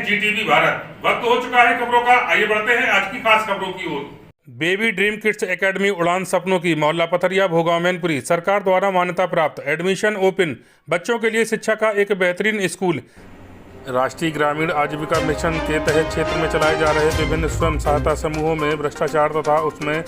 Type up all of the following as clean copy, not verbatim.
जीटीवी भारत। वक्त हो चुका है खबरों का, आइए बढ़ते हैं आज की खास खबरों की ओर। बेबी ड्रीम किड्स एकेडमी उड़ान सपनों की, मोहल्ला पथरिया, भोगांव, मैनपुरी। सरकार द्वारा मान्यता प्राप्त, एडमिशन ओपन, बच्चों के लिए शिक्षा का एक बेहतरीन स्कूल। राष्ट्रीय ग्रामीण आजीविका मिशन के तहत क्षेत्र में चलाए जा रहे विभिन्न स्वयं सहायता समूहों में भ्रष्टाचार तथा उसमें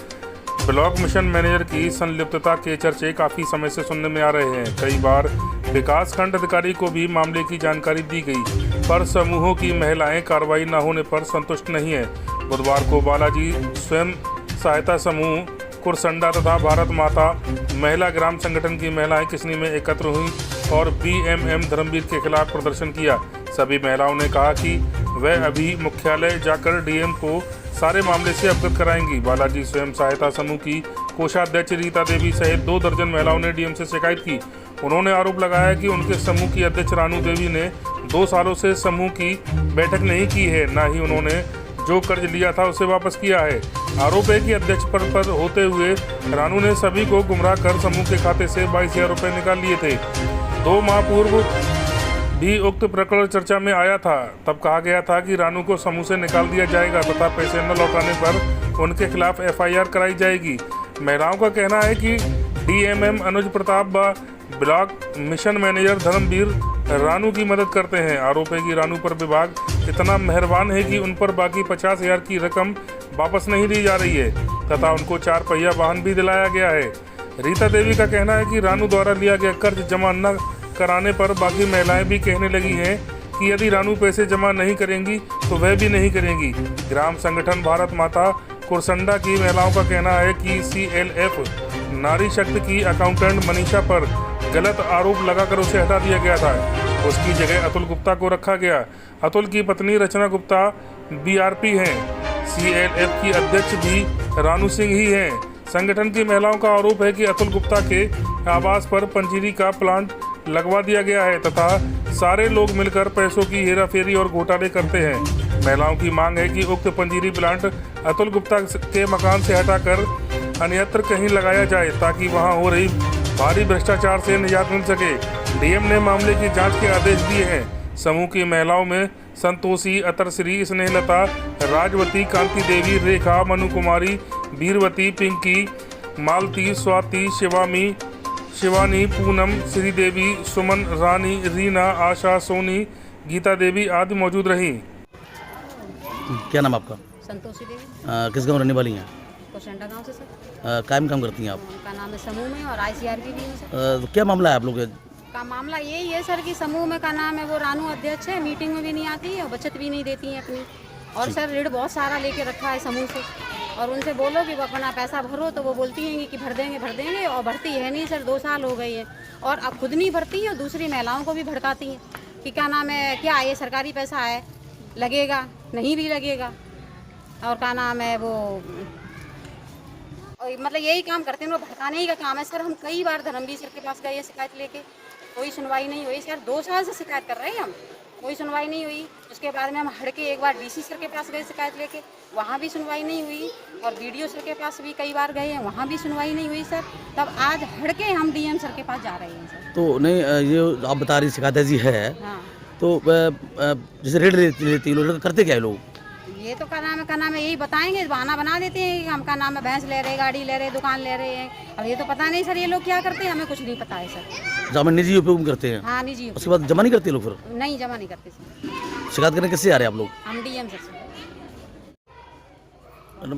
ब्लॉक मिशन मैनेजर की संलिप्तता के चर्चे काफ़ी समय से सुनने में आ रहे हैं। कई बार विकास खंड अधिकारी को भी मामले की जानकारी दी गई, पर समूहों की महिलाएं कार्रवाई न होने पर संतुष्ट नहीं है। बुधवार को बालाजी स्वयं सहायता समूह कुरसंडा तथा भारत माता महिला ग्राम संगठन की महिलाएं किसनी में एकत्र हुई और बीएमएम धर्मवीर के खिलाफ प्रदर्शन किया। सभी महिलाओं ने कहा कि वह अभी मुख्यालय जाकर डीएम को सारे मामले से अवगत कराएंगी। बालाजी स्वयं सहायता समूह की कोषाध्यक्ष रीता देवी सहित 2 दर्जन महिलाओं ने डीएम से शिकायत की। उन्होंने आरोप लगाया कि उनके समूह की अध्यक्ष रानू देवी ने 2 सालों से समूह की बैठक नहीं की है, न ही उन्होंने जो कर्ज लिया था उसे वापस किया है। आरोप है कि अध्यक्ष पद पर होते हुए रानू ने सभी को गुमराह कर समूह के खाते से 22,000 रुपये निकाल लिए थे। 2 माह पूर्व भी उक्त प्रकरण चर्चा में आया था। तब कहा गया था कि रानू को समूह से निकाल दिया जाएगा तथा पैसे न लौटाने पर उनके खिलाफ एफआईआर कराई जाएगी। महिलाओं का कहना है कि डीएमएम अनुज प्रताप व block mission manager Dharmveer Ranu की मदद करते हैं। आरोप है कि रानू पर विभाग इतना मेहरबान है कि उन पर बाकी 50,000 की रकम वापस नहीं दी जा रही है तथा उनको 4 पहिया वाहन भी दिलाया गया है। रीता देवी का कहना है कि रानू द्वारा लिया गया कर्ज जमा न कराने पर बाकी महिलाएं भी कहने लगी हैं कि यदि रानू पैसे जमा नहीं करेंगी तो वह भी नहीं करेंगी। ग्राम संगठन भारत माता कुरसंडा की महिलाओं का कहना है कि CLF नारी शक्ति की अकाउंटेंट मनीषा पर गलत आरोप लगाकर उसे हटा दिया गया था। उसकी जगह अतुल गुप्ता को रखा गया। अतुल की पत्नी रचना गुप्ता BRP हैं। CLF की अध्यक्ष भी रानू सिंह ही हैं। संगठन की महिलाओं का आरोप है कि अतुल गुप्ता के आवास पर पंजीरी का प्लांट लगवा दिया गया है तथा सारे लोग मिलकर पैसों की हेराफेरी और घोटाले करते हैं। महिलाओं की मांग है कि उक्त पंजीरी प्लांट अतुल गुप्ता के मकान से हटाकर अन्यत्र कहीं लगाया जाए ताकि वहां हो रही भारी भ्रष्टाचार से निजात मिल सके। डीएम ने मामले की जांच के आदेश दिए हैं। समूह की महिलाओं में संतोषी, अतरश्री, स्नेहलता, राजवती, कांति देवी, रेखा, मनु कुमारी, वीरवती, पिंकी, मालती, स्वाति, शिवानी, पूनम, श्रीदेवी, सुमन, रानी, रीना, आशा, सोनी, गीता देवी आदि मौजूद रही। क्या नाम आपका? संतोषी देवी। किस गांव रहने वाली हैं? कुरसंडा गांव से सर। कायम काम करती हैं आप? उनका नाम है समूह में और ICRP भी है सर। क्या मामला है आप लोग का मामला यही है सर कि समूह में का नाम है वो रानू अध्यक्ष है, मीटिंग में भी नहीं आती है और बचत भी नहीं देती है अपनी, और सर ऋण बहुत सारा लेके रखा है समूह से, और उनसे बोलो कि वो अपना पैसा भरो तो वो बोलती हैं कि भर देंगे और भरती है नहीं सर। 2 साल हो गए हैं और अब खुद नहीं भरती है और दूसरी महिलाओं को भी भड़काती हैं कि क्या नाम है, क्या ये सरकारी पैसा है, लगेगा नहीं भी लगेगा, और क्या नाम है वो मतलब यही काम करते हैं, वो भड़काने ही का काम है सर। हम कई बार धर्मवीर सर के पास गए शिकायत लेके, कोई सुनवाई नहीं हुई सर। 2 साल से शिकायत कर रहे हैं हम, कोई सुनवाई नहीं हुई। उसके बाद में हम हड़ के एक बार DC सर के पास गए शिकायत लेके, वहाँ भी सुनवाई नहीं हुई, और BDO सर के पास भी कई बार गए हैं, वहाँ भी सुनवाई नहीं हुई सर। तब आज हड़ के हम DM सर के पास जा रहे हैं सर। तो नहीं, ये आप बता रही शिकायत जी है, हाँ। तो जैसे ऋण लेती लोग करते क्या है लोग? ये तो क्या नाम है यही बताएंगे, बहाना बना देते हैं कि हम का नाम है भैंस ले रहे, गाड़ी ले रहे, दुकान ले रहे हैं। अब ये तो पता नहीं सर ये लोग क्या करते हैं, हमें कुछ नहीं पता है सर। जमा निजी उपयोग करते हैं? हाँ निजी। उसके बाद जमा नहीं करते लोग? फिर नहीं जमा नहीं करते सर। शिकायत करने किससे आ रहे हैं आप लोग? हम DM सर से।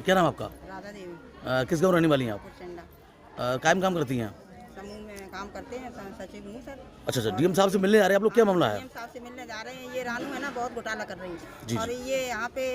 क्या नाम आपका? राधा देवी। किस गाँव रहने वाली हैं आप? कुरसंडा। कायम काम करती हैं? समूह में काम करते हैं, सचिव हूँ सर। अच्छा, डीएम साहब से मिलने आ रहे हैं आप लोग, क्या मामला है? डीएम साहब से मिलने जा रहे हैं। ये रानू है ना, बहुत घोटाला कर रही जी, है, और ये यहाँ पे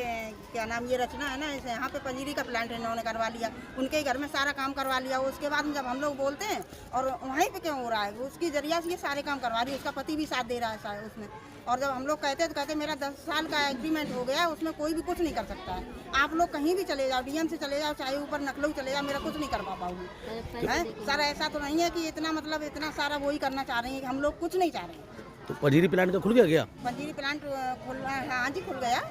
क्या नाम, ये रचना है ना, इसे यहाँ पे पंजीरी का प्लांट इन्होंने करवा लिया, उनके ही घर में सारा काम करवा लिया। उसके बाद जब हम लोग बोलते हैं और वहीं पे क्यों हो रहा है, उसकी जरिया से ये सारे काम करवा रही है, उसका पति भी साथ दे रहा है उसमें। और जब हम लोग कहते हैं तो कहते हैं मेरा 10 साल का एग्रीमेंट हो गया है, उसमें कोई भी कुछ नहीं कर सकता है। आप लोग कहीं भी चले जाओ, डीएम से चले जाओ, चाहे ऊपर नकलऊ चले जाओ, मेरा कुछ नहीं करवा पाऊंगी है सर। ऐसा तो नहीं है कि इतना मतलब इतना सारा वही करना चाह रहे हैं कि हम लोग कुछ नहीं चाह रहे हैं। तो पंजीरी प्लांट का खुल गया क्या? पंजीरी प्लांट खुल, हाँ जी खुल गया।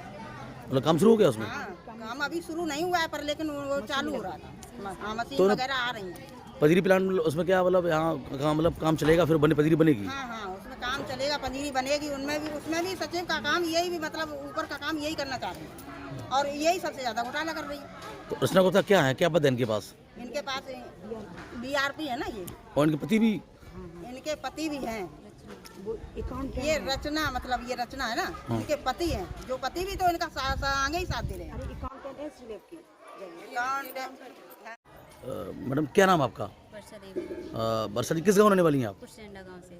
मतलब काम शुरू हो गया उसमें? हाँ, काम अभी शुरू नहीं हुआ है पर लेकिन वो चालू हो रहा था। हाँ, मशीन तो वगैरह आ रही है। पथरी प्लांट उसमें क्या मतलब यहाँ मतलब काम चलेगा फिर पथरी बनेगी? हाँ हाँ, उसमें काम चलेगा, पंजीरी बनेगी, उसमें भी सचिव का काम यही भी मतलब ऊपर का काम यही करना चाहते हैं और यही सबसे ज़्यादा घोटाला कर रही है। तो रचना गुप्ता क्या है, क्या पद है इनके पास? इनके पास BRP है ना ये, और इनके पति भी? इनके पति भी हैं। ये रचना मतलब ये रचना है ना, इनके पति हैं, जो पति भी तो इनका आगे ही साथ दे रहे हैं। मैडम क्या नाम आपका? वर्षा देवी, वर्षा जी किस गाँव रहने वाली हैं आप? कुशेंडा गांव से।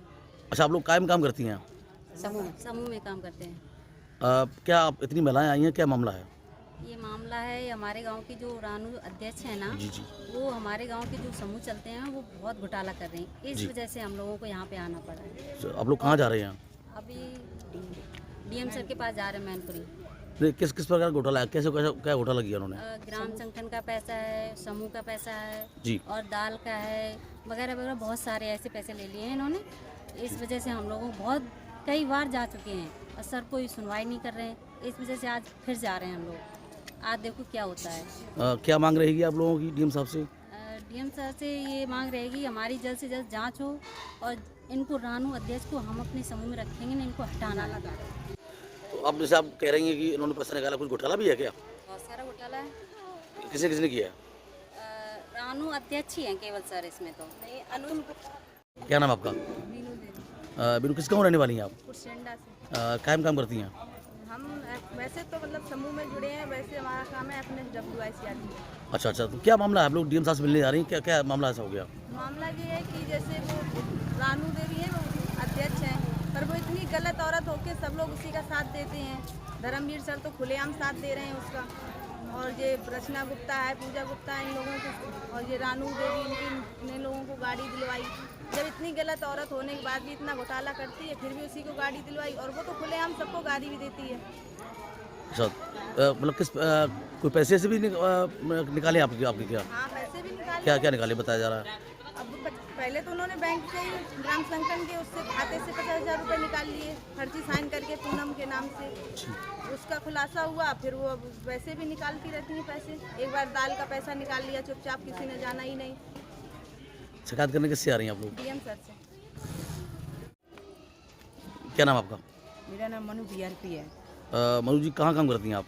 अच्छा, आप लोग कायम काम करती हैं? समूह में काम करते हैं। क्या आप इतनी महिलाएं आई हैं, क्या मामला है? ये मामला है हमारे गांव की जो रानू अध्यक्ष है ना, जी जी। वो हमारे गांव के जो समूह चलते हैं वो बहुत घोटाला कर रहे हैं, इस जी। वजह से हम लोगों को यहाँ पे आना पड़ा है। तो आप लोग कहाँ जा रहे हैं? अभी DM सर के पास जा रहे हैं मैनपुरी। नहीं, किस किस प्रकार का घोटाला है, कैसे कैसे क्या घोटाला किया उन्होंने? ग्राम संगठन का पैसा है, समूह का पैसा है जी। और दाल का है वगैरह वगैरह, बहुत सारे ऐसे पैसे ले लिए हैं इन्होंने। इस वजह से हम लोगों को बहुत कई बार जा चुके हैं और सर कोई सुनवाई नहीं कर रहे हैं, इस वजह से आज फिर जा रहे हैं हम लोग। आज देखो क्या होता है। क्या मांग रहेगी आप लोगों की DM साहब से? DM सर से ये मांग रहेगी हमारी जल्द से जल्द जांच हो और इनको रानू अध्यक्ष को हम अपने समूह में रखेंगे, नहीं इनको हटाना लगा। तो आप जैसे आप कह रही हैं कि इन्होंने पैसा निकाला, कुछ घोटाला भी है क्या? बहुत सारा घोटाला है। किसने किसने किया है? रानू अध्यक्ष ही हैं केवल सर इसमें तो। क्या नाम आपका? बिनु, किस गाँव रहने वाली हैं आप? कुशेंडा से। कायम काम करती हैं? हम वैसे तो मतलब समूह में जुड़े हैं, वैसे हमारा काम है FNSWICRP। अच्छा अच्छा, तो क्या मामला है, आप लोग DM साहब से मिलने जा रही हैं, क्या क्या मामला ऐसा हो गया? मामला ये है कि जैसे वो रानू देवी है, वो अध्यक्ष हैं, पर वो इतनी गलत औरत होके सब लोग उसी का साथ देते हैं। धर्मवीर सर तो खुलेआम साथ दे रहे हैं उसका, और ये रचना गुप्ता है, पूजा गुप्ता है, इन लोगों को, और ये रानू देवी इन लोगों को गाड़ी दिलवाई। जब इतनी गलत औरत होने के बाद भी इतना घोटाला करती है, फिर भी उसी को गाड़ी दिलवाई, और वो तो खुलेआम सबको गाड़ी भी देती है। अच्छा, मतलब किस कोई पैसे से भी निकाले आपके क्या? हाँ, पैसे भी निकाले। क्या क्या निकाले बताया जा रहा है? अब पहले तो उन्होंने बैंक से ही ग्राम संगठन के उससे खाते से 50,000 रुपये निकाल लिए, फर्जी साइन करके पूनम के नाम से। उसका खुलासा हुआ, फिर वो वैसे भी निकालती रहती हैं पैसे। एक बार दाल का पैसा निकाल लिया चुपचाप, किसी ने जाना ही नहीं। शिकायत करने किससे आ रही हैं आप लोग? DM सर से। क्या नाम आपका? मेरा नाम मनु BRP है। मनु जी कहाँ काम करती हैं आप?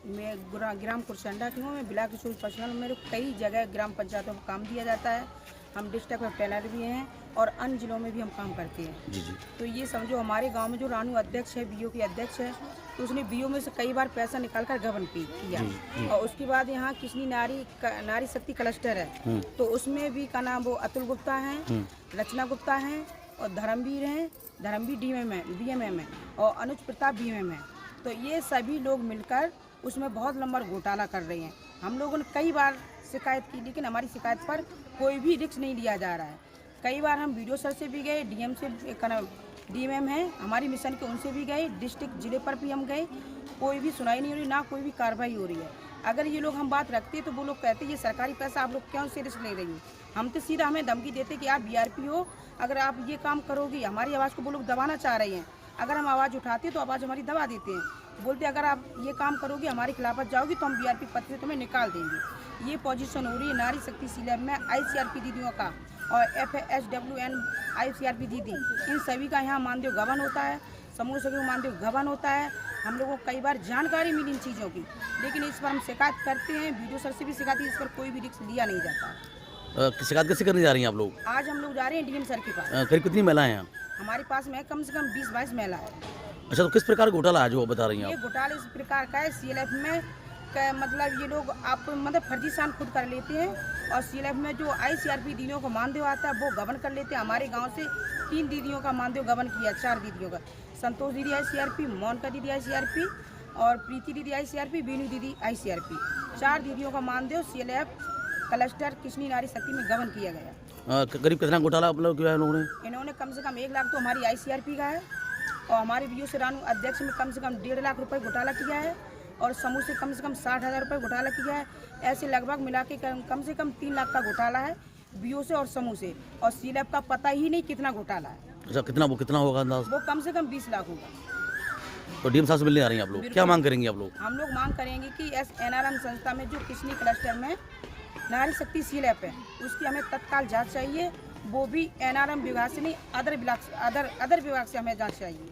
मैं ग्राम कुरसंडा की हूँ, मैं ब्लॉक स्कूल पर्सनल, मेरे को कई जगह ग्राम पंचायतों में काम दिया जाता है। हम डिस्ट्रिक्ट में टेलर भी हैं और अन्य जिलों में भी हम काम करते हैं। जी जी। तो ये समझो हमारे गांव में जो रानू अध्यक्ष है, BO की अध्यक्ष है, तो उसने BO में से कई बार पैसा निकाल कर गबन किया। और उसके बाद यहाँ किसनी नारी शक्ति क्लस्टर है, तो उसमें भी का नाम वो अतुल गुप्ता है, रचना गुप्ता है, और धर्मवीर हैं, धर्मवीर BMM है, और अनुज प्रताप BMM है। तो ये सभी लोग मिलकर उसमें बहुत लंबा घोटाला कर रहे हैं। हम लोगों ने कई बार शिकायत की, लेकिन हमारी शिकायत पर कोई भी रिस्क नहीं लिया जा रहा है। कई बार हम BDO सर से भी गए, DM से DMM है हमारी मिशन के, उनसे भी गए, डिस्ट्रिक्ट जिले पर भी हम गए, कोई भी सुनाई नहीं हो रही, ना कोई भी कार्रवाई हो रही है। अगर ये लोग हम बात रखते तो वो लोग कहते ये सरकारी पैसा आप लोग क्यों से रिस्क ले रही हो। हम तो सीधा हमें धमकी देते कि आप BRP हो, अगर आप ये काम करोगी, हमारी आवाज़ को वो लोग दबाना चाह रहे हैं। अगर हम आवाज़ उठाते तो आवाज़ हमारी दबा देते हैं, बोलते अगर आप ये काम करोगे, हमारे खिलाफत जाओगी तो हम BRP पद से तुम्हें निकाल देंगे। ये पोजीशन हो रही है नारी शक्ति सीलैब में ICRP दीदियों का और FSWN ICRP दीदी, इन सभी का यहाँ मानदेय गबन होता है, समूह से मानदेय गबन होता है। हम लोगों को कई बार जानकारी मिली इन चीज़ों की, लेकिन इस पर हम शिकायत करते हैं, BDO सर से भी शिकायत है, इस पर कोई भी रिस्क लिया नहीं जाता। शिकायत कैसे करने जा रही हैं आप लोग? आज हम लोग जा रहे हैं DM सर के पास। करीब कितनी महिलाएं हैं? हमारे पास में कम से कम 20-22 महिला है। अच्छा, तो किस प्रकार का घोटाला है जो बता रही हैं ये आप? घोटाला इस प्रकार का है, CLF में मतलब ये लोग आप मतलब फर्जी साइन खुद कर लेते हैं, और CLF में जो ICRP दीदियों को मानदेय आता है वो गबन कर लेते हैं। हमारे गांव से 3 दीदियों का मानदेय गबन किया, 4 दीदियों का, संतोष दीदी ICRP, मोनिका दीदी ICRP, और प्रीति दीदी ICRP, बीनू दीदी ICRP, 4 दीदियों का मानदेय CLF क्लस्टर किसनी नारी शक्ति में गबन किया गया। करीब कितना घोटाला आप लोग किया है लोगों ने? इन्होंने कम से कम 1 लाख तो हमारी ICRP का है, और हमारे BO से रानू अध्यक्ष में कम से कम 1.5 लाख रुपए घोटाला किया है, और समूह से कम 60,000 रुपये घोटाला किया है। ऐसे लगभग मिला के कम से कम 3 लाख का घोटाला है BO से और समूह से, और CLF का पता ही नहीं कितना घोटाला है। अच्छा, कितना होगा अंदाज? वो कम से कम 20 लाख होगा। तो DM साहब से मिलने आ रही हैं आप लोग, क्या मांग करेंगे आप लोग? हम लोग मांग करेंगे कि NRM संस्था में जो किसनी क्लस्टर में नारी शक्ति सील ऐप है, उसकी हमें तत्काल जांच चाहिए, वो भी एनआरएम विभाग से नहीं, अदर विभाग से हमें जांच चाहिए।